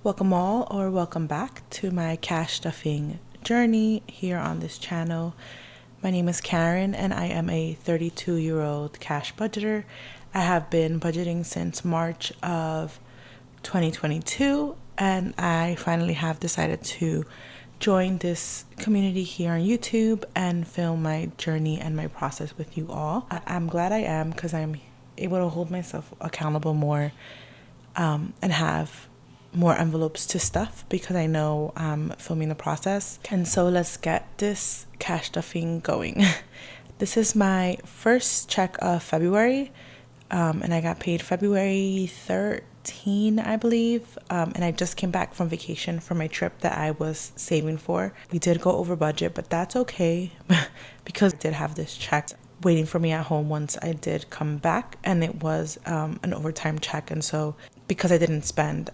Welcome all, or welcome back to my cash stuffing journey here on this channel. My name is Karen and I am a 32-year-old cash budgeter. I have been budgeting since March of 2022 and I finally have decided to join this community here on YouTube and film my journey and my process with you all. I'm glad I am, because I'm able to hold myself accountable more and have more envelopes to stuff because I know I'm filming the process. And so let's get this cash stuffing going. This is my first check of February, and I got paid February 13, I believe. And I just came back from vacation for my trip that I was saving for. We did go over budget, but that's okay because I did have this check waiting for me at home once I did come back, and it was an overtime check. And so because I didn't spend,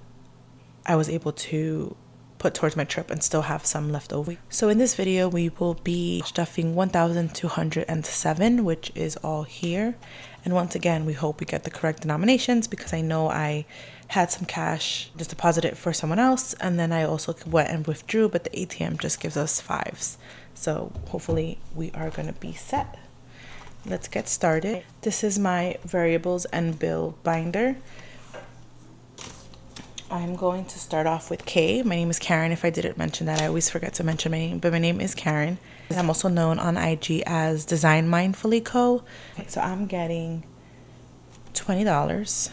I was able to put towards my trip and still have some left over. So in this video, we will be stuffing 1,207, which is all here. And once again, we hope we get the correct denominations because I know I had some cash just deposited for someone else. And then I also went and withdrew, but the ATM just gives us fives. So hopefully we are going to be set. Let's get started. This is my variables and bill binder. I'm going to start off with K. My name is Karen. If I didn't mention that, I always forget to mention my name, but my name is Karen. I'm also known on IG as DESIGNEDMINDFULLYCO. Okay, so I'm getting $20.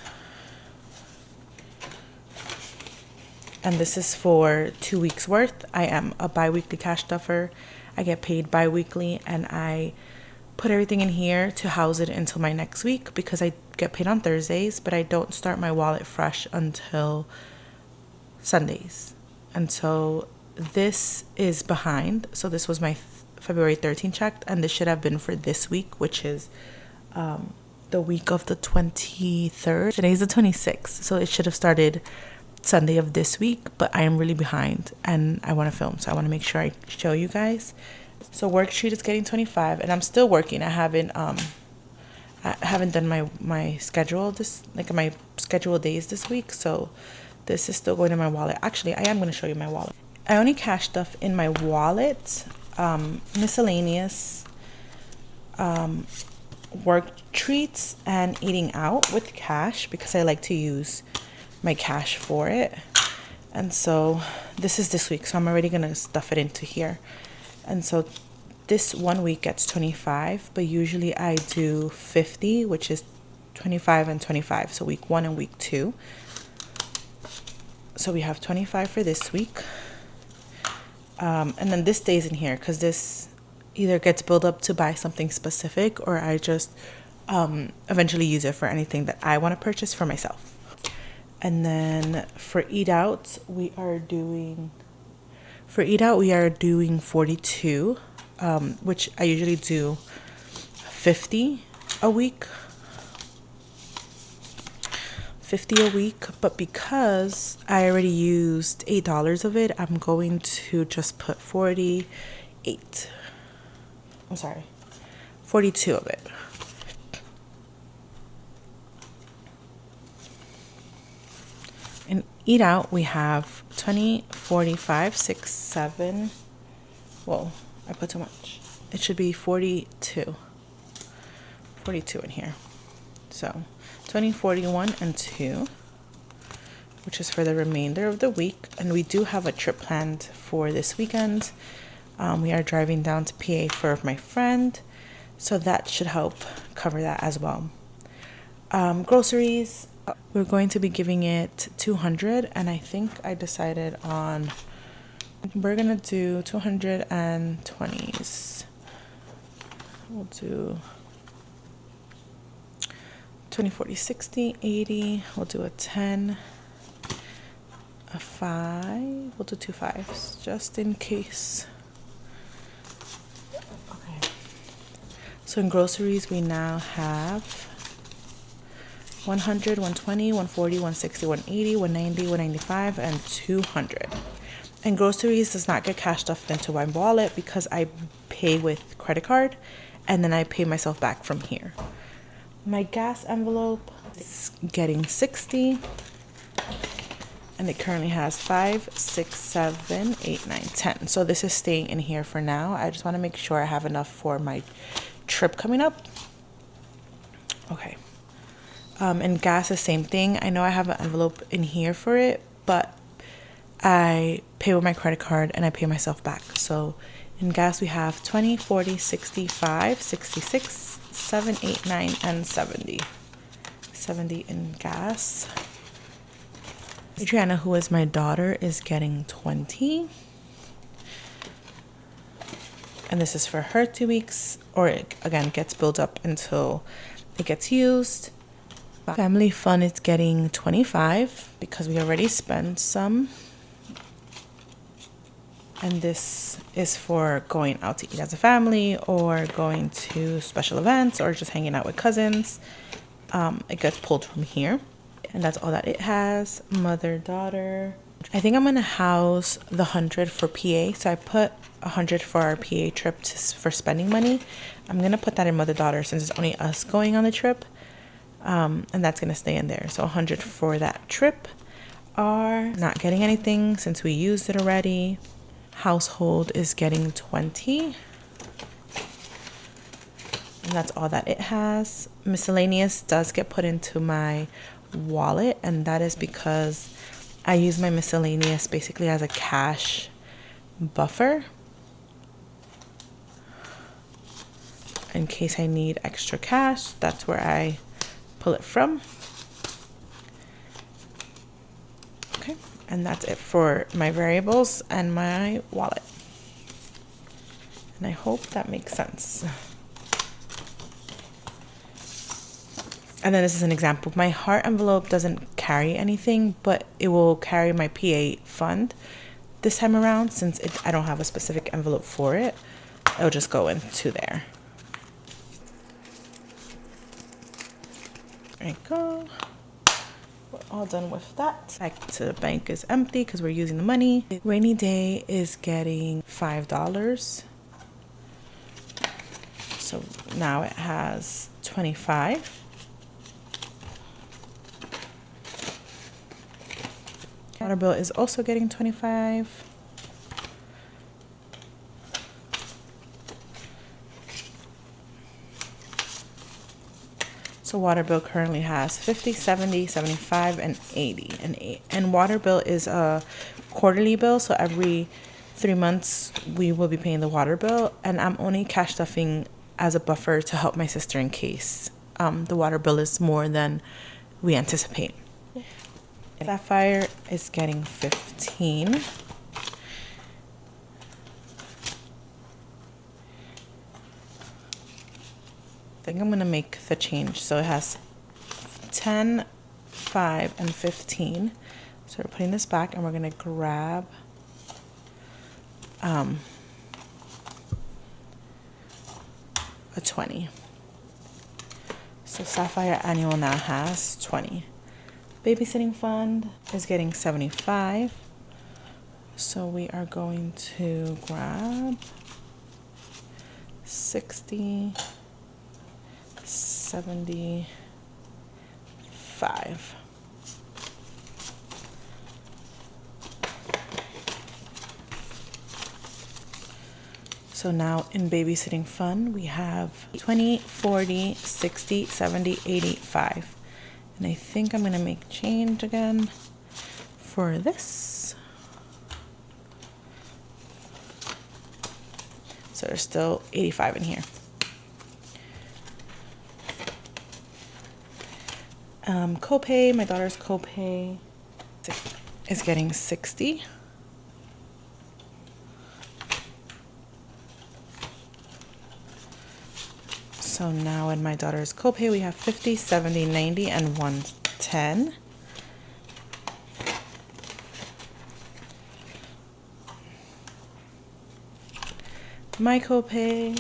And this is for 2 weeks worth. I am a bi-weekly cash stuffer. I get paid bi-weekly and I put everything in here to house it until my next week because I get paid on Thursdays, but I don't start my wallet fresh until Sundays. And so this is behind. So this was my February 13th check, and this should have been for this week, which is the week of the 23rd. Today's the 26th, so it should have started Sunday of this week, but I am really behind and I want to film, so I want to make sure I show you guys. So worksheet is getting 25, and I'm still working. I haven't done my schedule my scheduled days this week, so this is still going in my wallet. Actually, I am going to show you my wallet. I only cash stuff in my wallet, miscellaneous, work treats, and eating out with cash because I like to use my cash for it. And so this is this week, so I'm already going to stuff it into here. And so this 1 week gets 25, but usually I do 50, which is 25 and 25. So week 1 and week 2. So we have 25 for this week. And then this stays in here because this either gets built up to buy something specific, or I just eventually use it for anything that I want to purchase for myself. And then for eat out, we are doing 42, which I usually do 50 a week. 50 a week, but because I already used $8 of it, I'm going to just put 42 of it. And eat out, we have 20, 45, 6, 7. Whoa, I put too much. It should be 42 in here. So 20, 41, and 2, which is for the remainder of the week. And we do have a trip planned for this weekend. We are driving down to PA for my friend, so that should help cover that as well. Groceries, we're going to be giving it 200, and I think I decided on we're gonna do 220s. We'll do 20, 40, 60, 80. We'll do a 10, a 5. We'll do 2 5s just in case. Okay. So in groceries, we now have 100, 120, 140, 160, 180, 190, 195, and 200. And groceries does not get cash stuffed into my wallet because I pay with credit card and then I pay myself back from here. My gas envelope is getting 60. And it currently has 5, 6, 7, 8, 9, 10. So this is staying in here for now. I just want to make sure I have enough for my trip coming up. Okay. And gas, the same thing. I know I have an envelope in here for it, but I pay with my credit card and I pay myself back. So in gas we have 20, 40, 65, 66, 7, 8, 9, and 70. 70 in gas. Adriana, who is my daughter, is getting 20. And this is for her 2 weeks, or it again gets built up until it gets used. Family fun is getting 25 because we already spent some. And this is for going out to eat as a family or going to special events or just hanging out with cousins. It gets pulled from here. And that's all that it has. Mother, daughter. I think I'm going to house the 100 for PA. So I put 100 for our PA trip for spending money. I'm going to put that in mother, daughter since it's only us going on the trip. And that's going to stay in there. So 100 for that trip. Are not getting anything since we used it already. Household is getting 20. And that's all that it has. Miscellaneous does get put into my wallet, and that is because I use my miscellaneous basically as a cash buffer in case I need extra cash. That's where I pull it from. Okay, and that's it for my variables and my wallet. And I hope that makes sense. And then this is an example. My heart envelope doesn't carry anything, but it will carry my PA fund this time around since I don't have a specific envelope for it. It'll just go into there. There you go. We're all done with that. Back to the bank is empty because we're using the money. Rainy day is getting $5. So now it has 25. Water bill is also getting 25. So water bill currently has 50, 70, 75, and 80. And water bill is a quarterly bill, so every 3 months we will be paying the water bill. And I'm only cash stuffing as a buffer to help my sister in case the water bill is more than we anticipate. Sapphire is getting 15. I think I'm gonna make the change. So it has 10, 5, and 15. So we're putting this back and we're gonna grab a 20. So Sapphire annual now has 20. Babysitting fund is getting 75. So we are going to grab 60, 75. So now in babysitting fund, we have 20, 40, 60, 70, 85. And I think I'm going to make change again for this. So there's still 85 in here. Copay, my daughter's copay is getting 60. So now in my daughter's copay, we have 50, 70, 90, and 110. My copay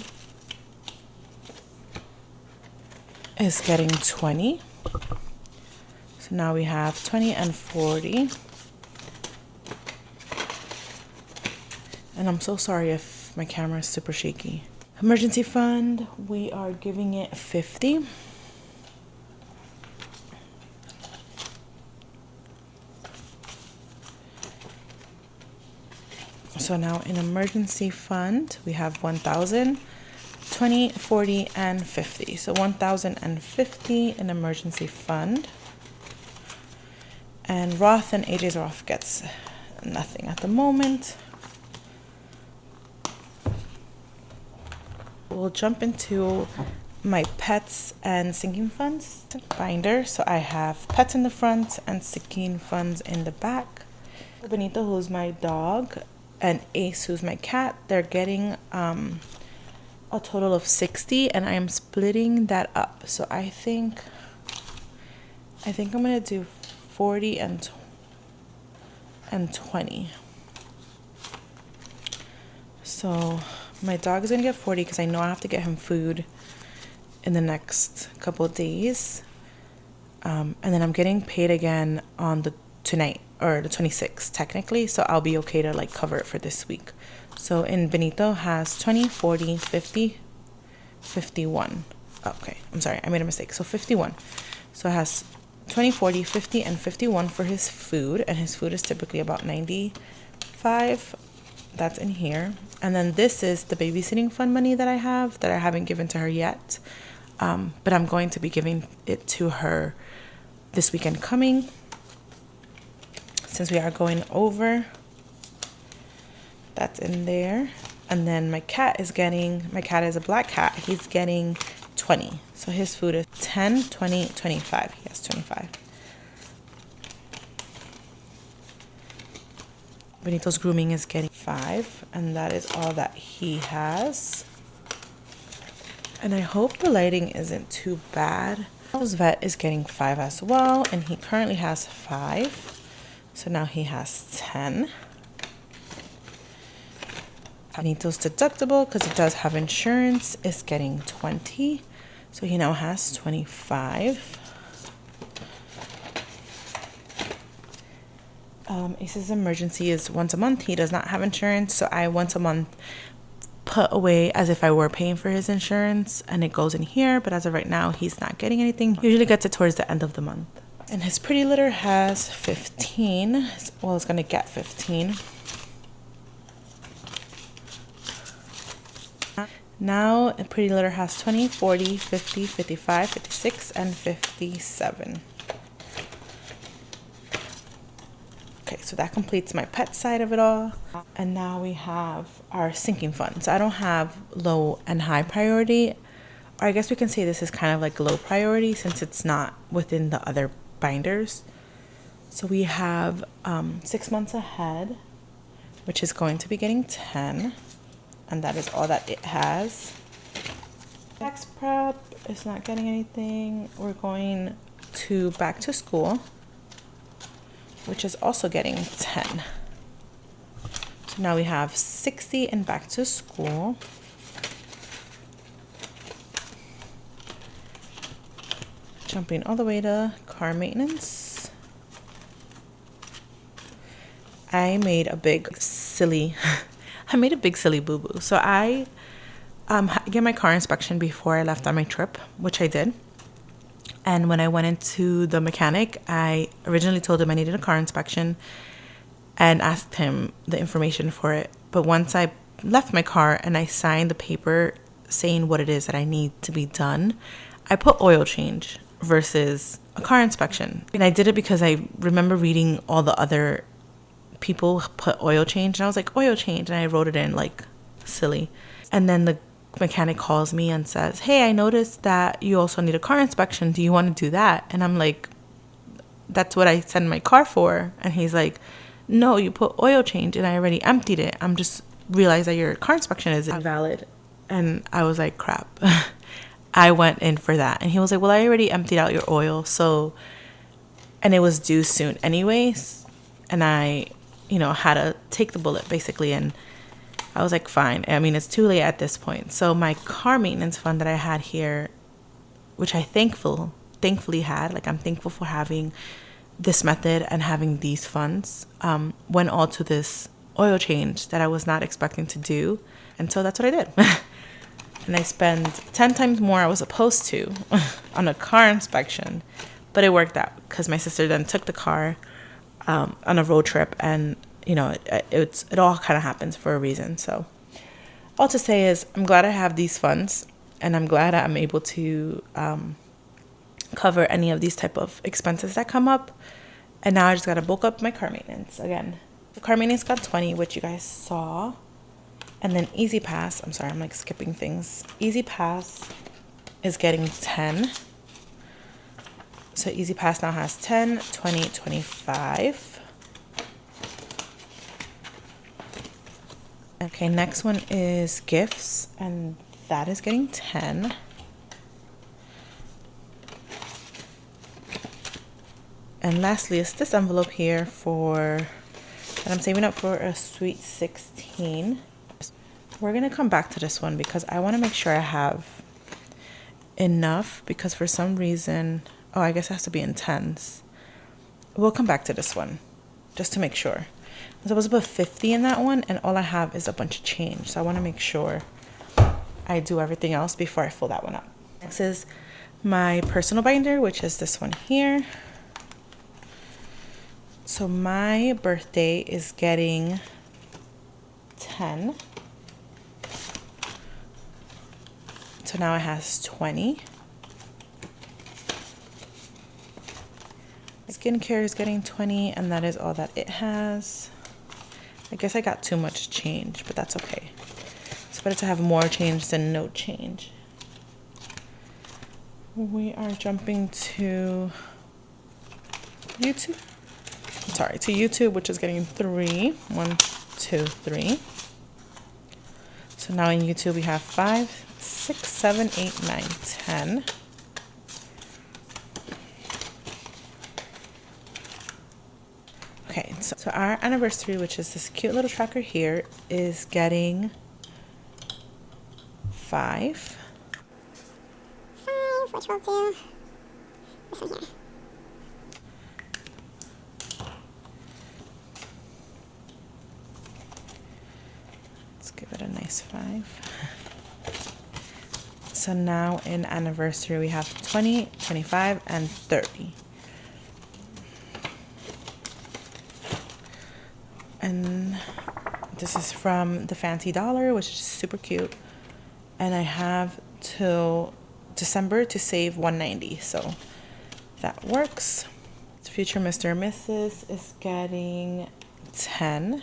is getting 20. So now we have 20 and 40. And I'm so sorry if my camera is super shaky. Emergency fund, we are giving it 50. So now in emergency fund, we have 1,000, 20, 40, and 50. So 1,050 in emergency fund. And Roth and AJ's Roth gets nothing at the moment. We'll jump into my pets and sinking funds binder. So I have pets in the front and sinking funds in the back. Benito, who's my dog, and Ace, who's my cat, they're getting a total of 60, and I am splitting that up. So I think I'm gonna do 40 and 20. So my dog is gonna get 40 because I know I have to get him food in the next couple of days, and then I'm getting paid again on tonight, or the 26th technically, so I'll be okay to like cover it for this week. So in Benito has 20, 40, 50, 51. Okay, I'm sorry, I made a mistake. So 51. So it has 20, 40, 50, and 51 for his food, and his food is typically about 95. That's in here. And then this is the babysitting fund money that I haven't given to her yet, but I'm going to be giving it to her this weekend coming, since we are going over. That's in there. And then my cat is a black cat. He's getting 20. So his food is 10, 20, 25. He has 25. Benito's grooming is getting 5. And that is all that he has. And I hope the lighting isn't too bad. His vet is getting 5 as well. And he currently has 5. So now he has 10. Benito's deductible, because he does have insurance, is getting 20. So he now has 25. Ace's emergency is once a month. He does not have insurance, so I once a month put away as if I were paying for his insurance, and it goes in here. But as of right now, he's not getting anything. He usually gets it towards the end of the month. And his pretty litter has 15. Well, it's gonna get 15. Now a pretty litter has 20, 40, 50, 55, 56, and 57. Okay, so that completes my pet side of it all. And now we have our sinking funds. I don't have low and high priority, or I guess we can say this is kind of like low priority since it's not within the other binders. So we have 6 months ahead, which is going to be getting 10, and that is all that it has. Tax prep is not getting anything. We're going to back to school, which is also getting 10. So now we have 60 in back to school. Jumping all the way to car maintenance. I made a big silly boo-boo. So I get my car inspection before I left on my trip, which I did. And when I went into the mechanic, I originally told him I needed a car inspection and asked him the information for it. But once I left my car and I signed the paper saying what it is that I need to be done, I put oil change versus a car inspection. And I did it because I remember reading all the other people put oil change, and I was like, oil change, and I wrote it in like silly. And then the mechanic calls me and says, hey, I noticed that you also need a car inspection. Do you want to do that? And I'm like, that's what I send my car for. And he's like, no, you put oil change and I already emptied it. I'm just realized that your car inspection is invalid. And I was like, crap. I went in for that. And he was like, well, I already emptied out your oil. So, and it was due soon anyways. And I, had to take the bullet basically. And I was like, fine. I mean, it's too late at this point. So my car maintenance fund that I had here, which I thankfully had, like I'm thankful for having this method and having these funds, went all to this oil change that I was not expecting to do. And so that's what I did. And I spent 10 times more I was supposed to on a car inspection. But it worked out because my sister then took the car on a road trip and you know, it all kind of happens for a reason. So all to say is I'm glad I have these funds, and I'm glad I'm able to cover any of these type of expenses that come up. And now I just got to bulk up my car maintenance again. The car maintenance got 20, which you guys saw. And then Easy Pass, I'm sorry, I'm like skipping things. Easy Pass is getting 10. So Easy Pass now has 10, 20, 25. Okay, next one is gifts, and that is getting 10. And lastly is this envelope here that I'm saving up for a Sweet 16. We're going to come back to this one because I want to make sure I have enough, because for some reason, oh, I guess it has to be in tens. We'll come back to this one just to make sure. I'm supposed to put 50 in that one, and all I have is a bunch of change. So I want to make sure I do everything else before I fill that one up. Next is my personal binder, which is this one here. So my birthday is getting 10. So now it has 20. Skincare is getting 20, and that is all that it has. I guess I got too much change, but that's okay. It's better to have more change than no change. We are jumping to YouTube. Sorry, to YouTube, which is getting 3. 1, 2, 3. So now in YouTube we have 5, 6, 7, 8, 9, 10. Okay, so our anniversary, which is this cute little tracker here, is getting 5. 5, which we'll do this one here. Let's give it a nice 5. So now in anniversary we have 20, 25, and 30. And this is from the Fancy Dollar, which is super cute. And I have till December to save $190, so that works. Future Mr. and Mrs. is getting 10.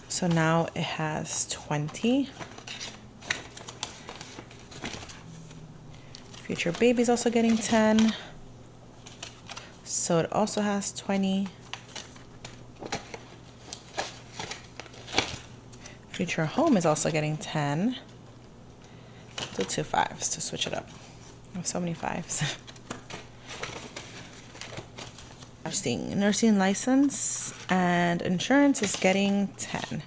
So now it has 20. Future Baby's also getting 10. So it also has 20. Future Home is also getting 10. Do 2 5s to switch it up. I have so many 5s. Nursing license and insurance is getting 10.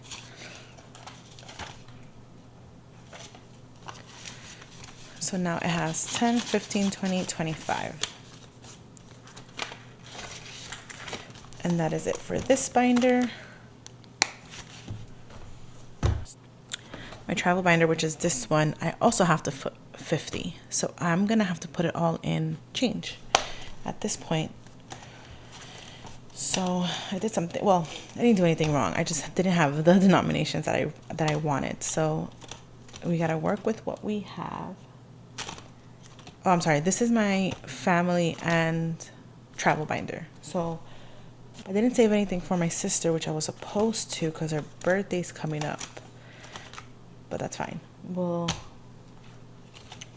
So now it has 10, 15, 20, 25. And that is it for this binder. My travel binder, which is this one, I also have to put 50. So I'm going to have to put it all in change at this point. So I did something, well, I didn't do anything wrong. I just didn't have the denominations that I wanted. So we got to work with what we have. Oh, I'm sorry. This is my family and travel binder. So I didn't save anything for my sister, which I was supposed to because her birthday's coming up. But that's fine. We'll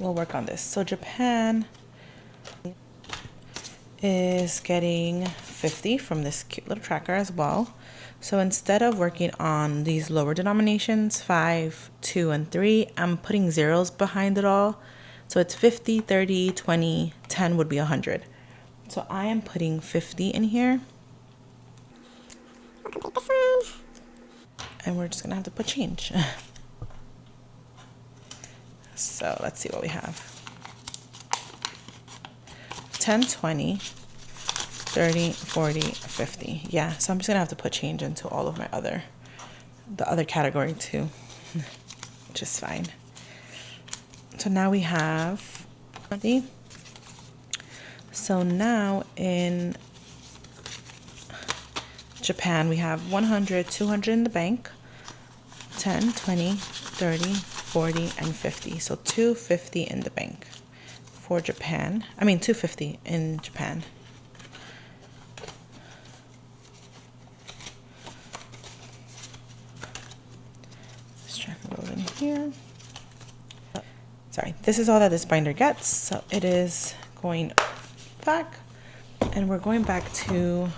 work on this. So Japan is getting 50 from this cute little tracker as well. So instead of working on these lower denominations, 5, 2, and 3, I'm putting zeros behind it all. So it's 50, 30, 20, 10 would be 100. So I am putting 50 in here. We'll complete this one. And we're just gonna have to put change. So let's see what we have. 10, 20, 30, 40, 50. Yeah, so I'm just gonna have to put change into all of my the other category too, which is fine. So now we have 20. So now in Japan, we have 100, 200 in the bank, 10, 20, 30, 40, and 50. So 250 in the bank for Japan. I mean 250 in Japan. Let's try to roll in here. Sorry, this is all that this binder gets. So it is going back, and we're going back to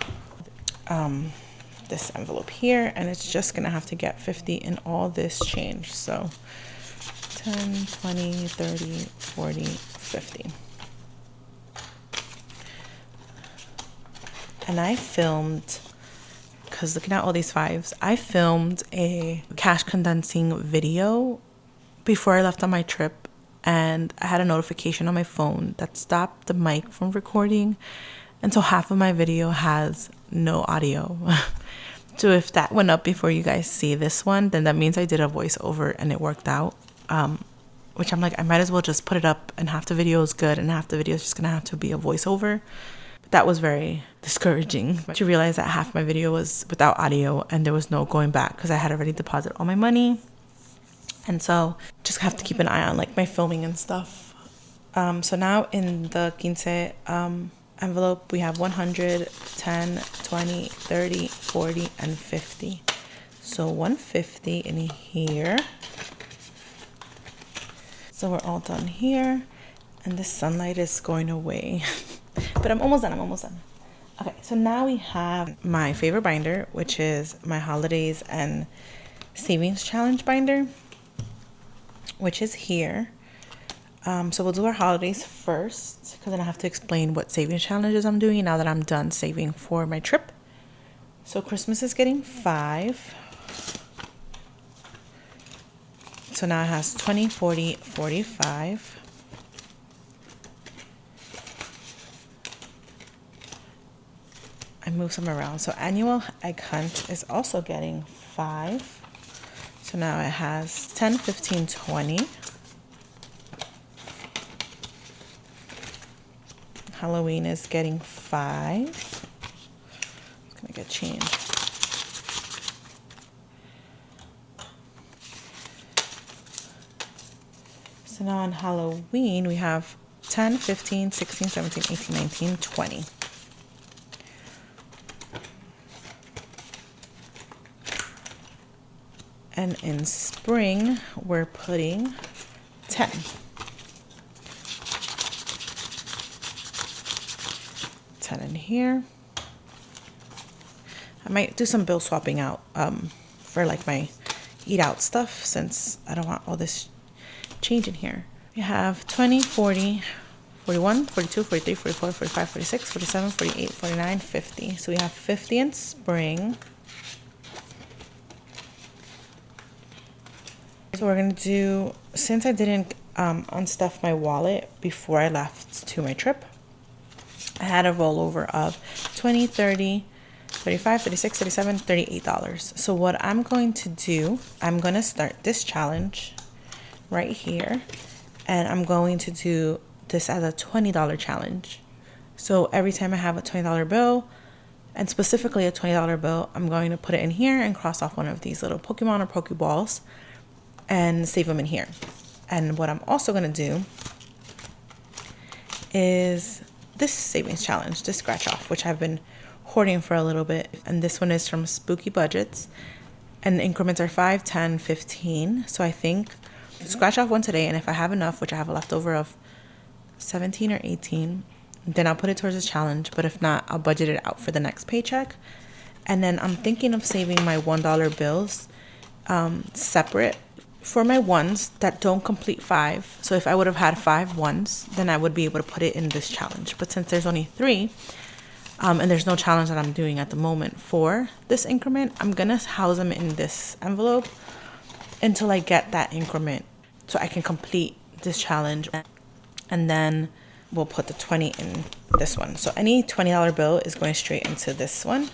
this envelope here, and it's just gonna have to get 50 in all this change. So 10, 20, 30, 40, 50. And I filmed, because looking at all these fives, I filmed a cash condensing video before I left on my trip, and I had a notification on my phone that stopped the mic from recording, and so half of my video has no audio. So if that went up before you guys see this one, then that means I did a voiceover and it worked out. Which I'm like, I might as well just put it up, and half the video is good and half the video is just gonna have to be a voiceover. But that was very discouraging to realize that half my video was without audio and there was no going back because I had already deposited all my money. And so just have to keep an eye on like my filming and stuff. So now in the quince envelope, we have 100, 10, 20, 30, 40, and 50. So 150 in here. So we're all done here, and the sunlight is going away. But I'm almost done. Okay, so now we have my favorite binder, which is my holidays and savings challenge binder, which is here. So we'll do our holidays first, because then I have to explain what savings challenges I'm doing now that I'm done saving for my trip. So Christmas is getting 5. So now it has 20, 40, 45. I move some around. So annual egg hunt is also getting 5. So now it has 10, 15, 20. Halloween is getting 5. It's gonna get changed. So now on Halloween, we have 10, 15, 16, 17, 18, 19, 20. And in spring, we're putting 10. In here. I might do some bill swapping out for like my eat out stuff, since I don't want all this change in here. We have 20, 40, 41, 42, 43, 44, 45, 46, 47, 48, 49, 50. So we have 50 in spring. So we're gonna do, since I didn't unstuff my wallet before I left to my trip, I had a rollover of 20, 30, 35, 36, 37, $38. So what I'm going to do, I'm going to start this challenge right here, and I'm going to do this as a $20 challenge. So every time I have a $20 bill, and specifically a $20 bill, I'm going to put it in here and cross off one of these little Pokemon or Pokeballs and save them in here. And what I'm also going to do is this savings challenge, this scratch off, which I've been hoarding for a little bit. And this one is from Spooky Budgets, and the increments are 5, 10, 15. So I think scratch off one today, and if I have enough, which I have a leftover of 17 or 18, then I'll put it towards this challenge. But if not, I'll budget it out for the next paycheck. And then I'm thinking of saving my $1 bills separate for my ones that don't complete 5. So if I would have had 5 ones, then I would be able to put it in this challenge. But since there's only 3, and there's no challenge that I'm doing at the moment for this increment, I'm gonna house them in this envelope until I get that increment, so I can complete this challenge. And then we'll put the 20 in this one. So any $20 bill is going straight into this one.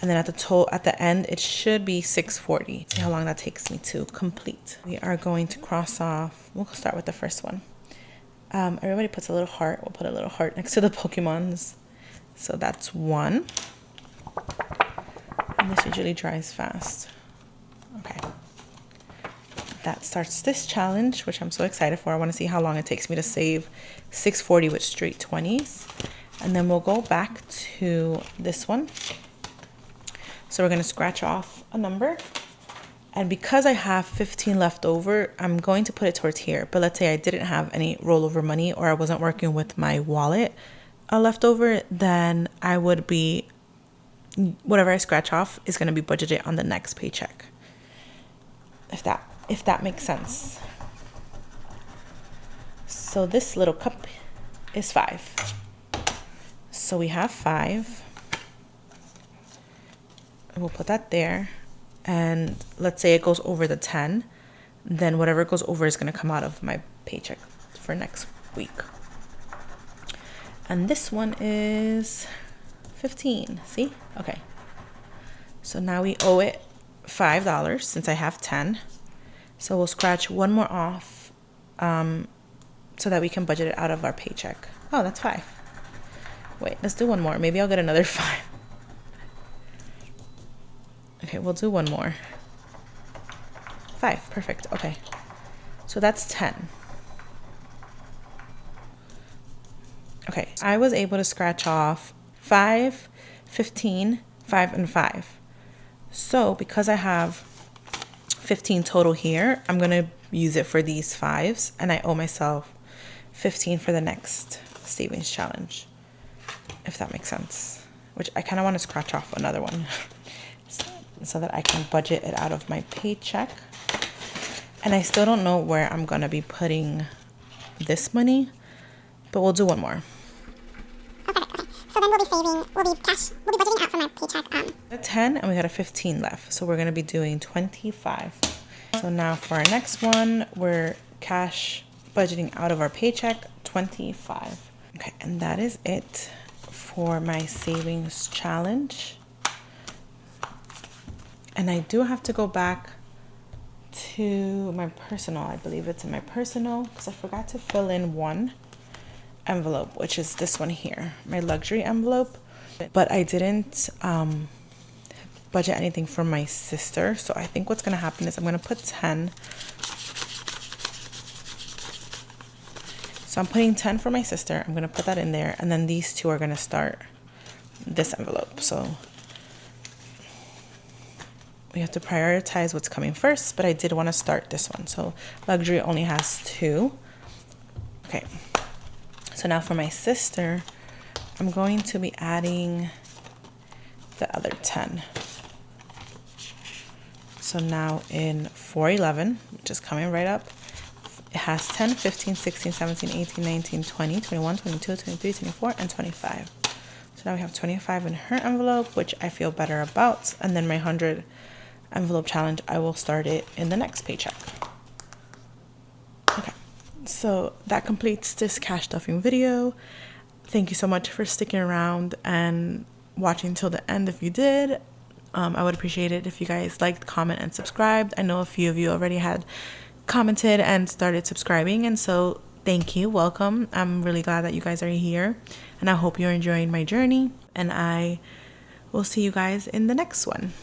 And then at the end, it should be $6.40. See how long that takes me to complete. We are going to cross off. We'll start with the first one. Everybody puts a little heart. We'll put a little heart next to the Pokemons. So that's one. And this usually dries fast. Okay. That starts this challenge, which I'm so excited for. I want to see how long it takes me to save $6.40 with straight 20s. And then we'll go back to this one. So we're going to scratch off a number. And because I have 15 left over, I'm going to put it towards here. But let's say I didn't have any rollover money, or I wasn't working with my wallet left over, then I would be, whatever I scratch off is going to be budgeted on the next paycheck. If that makes sense. So this little cup is 5. So we have 5. And we'll put that there. And let's say it goes over the 10, then whatever goes over is going to come out of my paycheck for next week. And this one is 15. See? Okay. So now we owe it $5 since I have 10. So we'll scratch one more off so that we can budget it out of our paycheck. Oh, that's 5. Wait, let's do one more. Maybe I'll get another 5. Okay, we'll do one more. 5, perfect. Okay, so that's 10. Okay, I was able to scratch off 5, 15, 5, and 5. So because I have 15 total here, I'm going to use it for these 5s, and I owe myself 15 for the next savings challenge, if that makes sense. Which I kind of want to scratch off another one so that I can budget it out of my paycheck. And I still don't know where I'm going to be putting this money, but we'll do one more. Okay. So then we'll be budgeting out from our paycheck. A 10 and we got a 15 left. So we're going to be doing 25. So now for our next one, we're cash budgeting out of our paycheck, 25. Okay, and that is it for my savings challenge. And I do have to go back to my personal. I believe it's in my personal because I forgot to fill in one envelope, which is this one here, my luxury envelope. But I didn't budget anything for my sister. So I think what's going to happen is I'm going to put 10. So I'm putting 10 for my sister. I'm going to put that in there. And then these two are going to start this envelope. So we have to prioritize what's coming first, but I did want to start this one. So luxury only has 2. Okay. So now for my sister, I'm going to be adding the other 10. So now in 411, which is coming right up, it has 10, 15, 16, 17, 18, 19, 20, 21, 22, 23, 24, and 25. So now we have 25 in her envelope, which I feel better about. And then my 100 envelope challenge, I will start it in the next paycheck. Okay, so that completes this cash stuffing video. Thank you so much for sticking around and watching till the end if you did. I would appreciate it if you guys liked, comment, and subscribed. I know a few of you already had commented and started subscribing, and so thank you, welcome. I'm really glad that you guys are here, and I hope you're enjoying my journey, and I will see you guys in the next one.